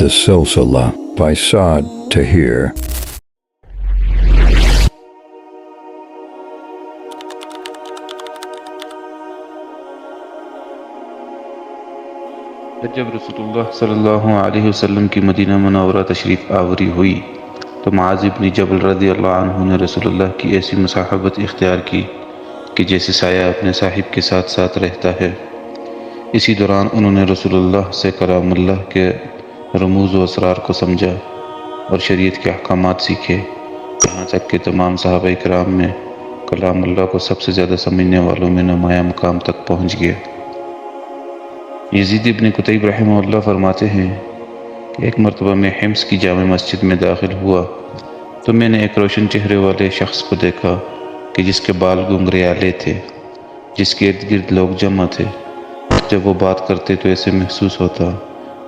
The Silsila by Saad Tahir. جب رسول اللہ صلی اللہ علیہ وسلم کی مدینہ منورہ تشریف آوری ہوئی تو معاذ بن جبل رضی اللہ عنہ نے رسول اللہ کی ایسی مصاحبت اختیار کی کہ جیسے سایہ اپنے صاحب کے ساتھ ساتھ رہتا ہے۔ اسی دوران انہوں نے رسول اللہ سے کلام اللہ کے رموز و اسرار کو سمجھا اور شریعت کے احکامات سیکھے، یہاں تک کہ تمام صحابہ کرام میں کلام اللہ کو سب سے زیادہ سمجھنے والوں میں نمایاں مقام تک پہنچ گئے۔ یزید ابن قطیب رحمہ اللہ فرماتے ہیں کہ ایک مرتبہ میں حمص کی جامع مسجد میں داخل ہوا تو میں نے ایک روشن چہرے والے شخص کو دیکھا کہ جس کے بال گنگریالے تھے، جس کے ارد گرد لوگ جمع تھے۔ جب وہ بات کرتے تو ایسے محسوس ہوتا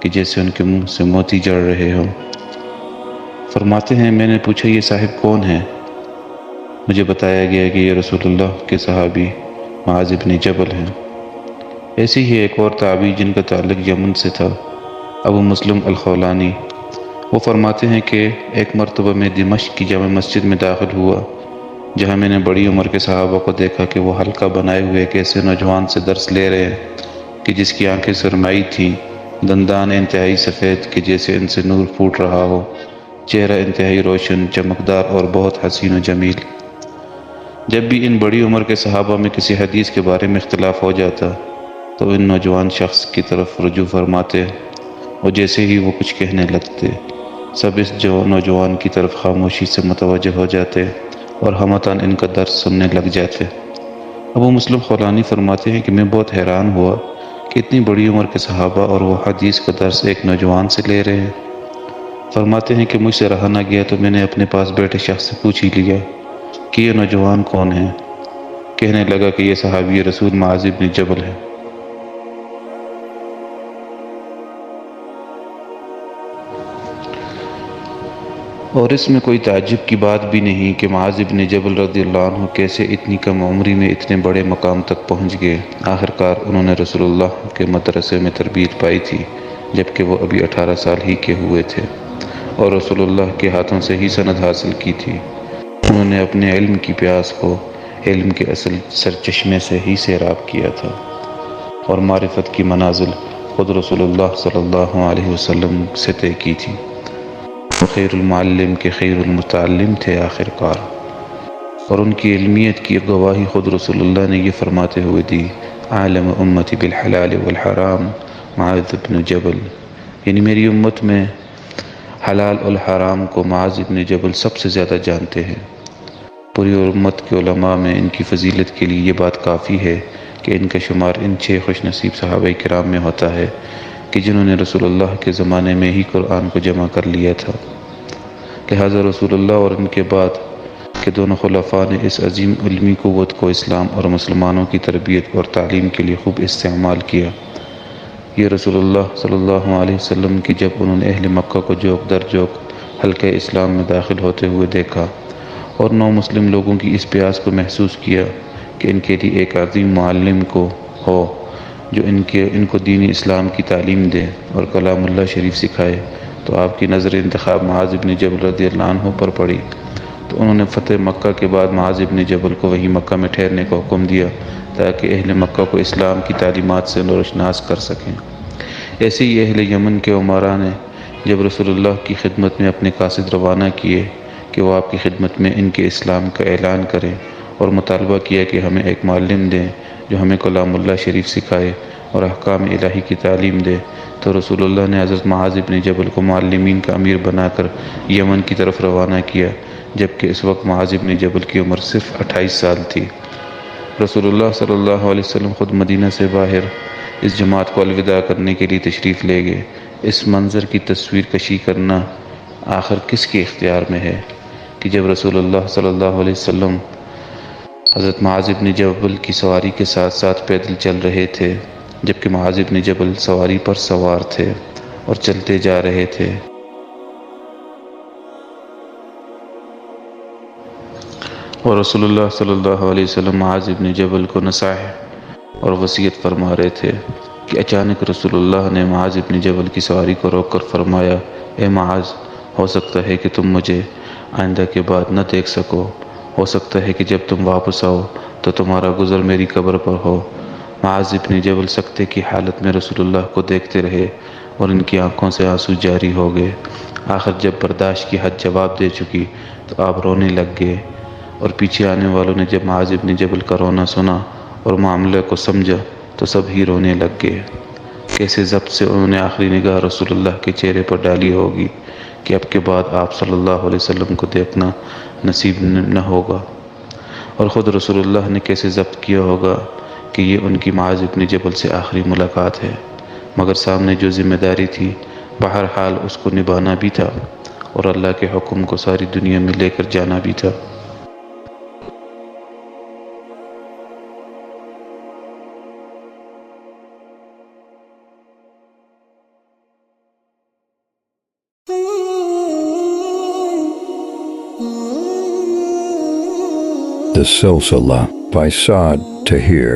کہ جیسے ان کے منہ سے موتی جڑ رہے ہوں۔ فرماتے ہیں میں نے پوچھا یہ صاحب کون ہے؟ مجھے بتایا گیا کہ یہ رسول اللہ کے صحابی معاذ بن جبل ہیں۔ ایسے ہی ایک اور تابعی جن کا تعلق یمن سے تھا، ابو مسلم الخولانی، وہ فرماتے ہیں کہ ایک مرتبہ میں دمشق کی جامع مسجد میں داخل ہوا جہاں میں نے بڑی عمر کے صحابہ کو دیکھا کہ وہ حلقہ بنائے ہوئے ایک ایسے نوجوان سے درس لے رہے ہیں کہ جس کی آنکھیں سرمائی تھیں، دندان انتہائی سفید کہ جیسے ان سے نور پھوٹ رہا ہو، چہرہ انتہائی روشن، چمکدار اور بہت حسین و جمیل۔ جب بھی ان بڑی عمر کے صحابہ میں کسی حدیث کے بارے میں اختلاف ہو جاتا تو ان نوجوان شخص کی طرف رجوع فرماتے اور جیسے ہی وہ کچھ کہنے لگتے سب اس نوجوان کی طرف خاموشی سے متوجہ ہو جاتے اور ہمتاً ان کا درس سننے لگ جاتے۔ ابو مسلم خولانی فرماتے ہیں کہ میں بہت حیران ہوا کہ اتنی بڑی عمر کے صحابہ اور وہ حدیث کا درس ایک نوجوان سے لے رہے ہیں۔ فرماتے ہیں کہ مجھ سے رہا نہ گیا تو میں نے اپنے پاس بیٹھے شخص سے پوچھ ہی لیا کہ یہ نوجوان کون ہے؟ کہنے لگا کہ یہ صحابی رسول معاذ بن جبل ہے۔ اور اس میں کوئی تعجب کی بات بھی نہیں کہ معاذ بن جبل رضی اللہ عنہ کیسے اتنی کم عمری میں اتنے بڑے مقام تک پہنچ گئے۔ آخرکار انہوں نے رسول اللہ کے مدرسے میں تربیت پائی تھی جبکہ وہ ابھی 18 سال ہی کے ہوئے تھے، اور رسول اللہ کے ہاتھوں سے ہی سند حاصل کی تھی۔ انہوں نے اپنے علم کی پیاس کو علم کے اصل سرچشمے سے ہی سیراب کیا تھا، اور معرفت کی منازل خود رسول اللہ صلی اللہ علیہ وسلم سے طے کی تھی۔ خیر المعلم کے خیر المتعلم تھے آخرکار، اور ان کی علمیت کی گواہی خود رسول اللہ نے یہ فرماتے ہوئے دی، عالم امتی بالحلال والحرام معاذ بن جبل، یعنی میری امت میں حلال الحرام کو معاذ بن جبل سب سے زیادہ جانتے ہیں۔ پوری امت کے علماء میں ان کی فضیلت کے لیے یہ بات کافی ہے کہ ان کا شمار ان 6 خوش نصیب صحابہ کرام میں ہوتا ہے کہ جنہوں نے رسول اللہ کے زمانے میں ہی قرآن کو جمع کر لیا تھا۔ لہٰذا رسول اللہ اور ان کے بعد کے دونوں خلفاء نے اس عظیم علمی قوت کو اسلام اور مسلمانوں کی تربیت اور تعلیم کے لیے خوب استعمال کیا۔ یہ رسول اللہ صلی اللہ علیہ وسلم کی جب انہوں نے اہل مکہ کو جوک در جوک حلقہ اسلام میں داخل ہوتے ہوئے دیکھا اور نو مسلم لوگوں کی اس پیاس کو محسوس کیا کہ ان کے لیے ایک عظیم معلم کو ہو جو ان کو دین اسلام کی تعلیم دے اور کلام اللہ شریف سکھائے، تو آپ کی نظر انتخاب معاذ بن جبل رضی اللہ عنہ پر پڑی، تو انہوں نے فتح مکہ کے بعد معاذ بن جبل کو وہیں مکہ میں ٹھہرنے کا حکم دیا تاکہ اہل مکہ کو اسلام کی تعلیمات سے روشناس کر سکیں۔ ایسے ہی اہل یمن کے عمراء نے جب رسول اللہ کی خدمت میں اپنے قاصد روانہ کیے کہ وہ آپ کی خدمت میں ان کے اسلام کا اعلان کریں، اور مطالبہ کیا کہ ہمیں ایک معلم دیں جو ہمیں کلام اللہ شریف سکھائے اور احکام الہی کی تعلیم دے، تو رسول اللہ نے حضرت معاذ بن جبل کو معلمین کا امیر بنا کر یمن کی طرف روانہ کیا، جبکہ اس وقت معاذ بن جبل کی عمر صرف 28 سال تھی۔ رسول اللہ صلی اللہ علیہ وسلم خود مدینہ سے باہر اس جماعت کو الوداع کرنے کے لیے تشریف لے گئے۔ اس منظر کی تصویر کشی کرنا آخر کس کے اختیار میں ہے کہ جب رسول اللہ صلی اللہ علیہ وسلم حضرت معاذ بن جبل کی سواری کے ساتھ ساتھ پیدل چل رہے تھے، جبکہ معاذ بن جبل سواری پر سوار تھے اور چلتے جا رہے تھے، اور رسول اللہ صلی اللہ علیہ وسلم معاذ بن جبل کو نصائح اور وصیت فرما رہے تھے کہ اچانک رسول اللہ نے معاذ ابن جبل کی سواری کو روک کر فرمایا، اے معاذ، ہو سکتا ہے کہ تم مجھے آئندہ کے بعد نہ دیکھ سکو، ہو سکتا ہے کہ جب تم واپس آؤ تو تمہارا گزر میری قبر پر ہو۔ معاذ ابن جبل سکتے کی حالت میں رسول اللہ کو دیکھتے رہے اور ان کی آنکھوں سے آنسو جاری ہو گئے۔ آخر جب برداشت کی حد جواب دے چکی تو آپ رونے لگ گئے، اور پیچھے آنے والوں نے جب معاذ ابن جبل کا رونا سنا اور معاملے کو سمجھا تو سب ہی رونے لگ گئے۔ کیسے ضبط سے انہوں نے آخری نگاہ رسول اللہ کے چہرے پر ڈالی ہوگی کہ اب کے بعد آپ صلی اللہ علیہ وسلم کو دیکھنا نصیب نہ ہوگا، اور خود رسول اللہ نے کیسے ضبط کیا ہوگا کہ یہ ان کی معاذ ابن جبل سے آخری ملاقات ہے، مگر سامنے جو ذمہ داری تھی بہرحال اس کو نبھانا بھی تھا اور اللہ کے حکم کو ساری دنیا میں لے کر جانا بھی تھا۔ The Silsila by Saad Tahir.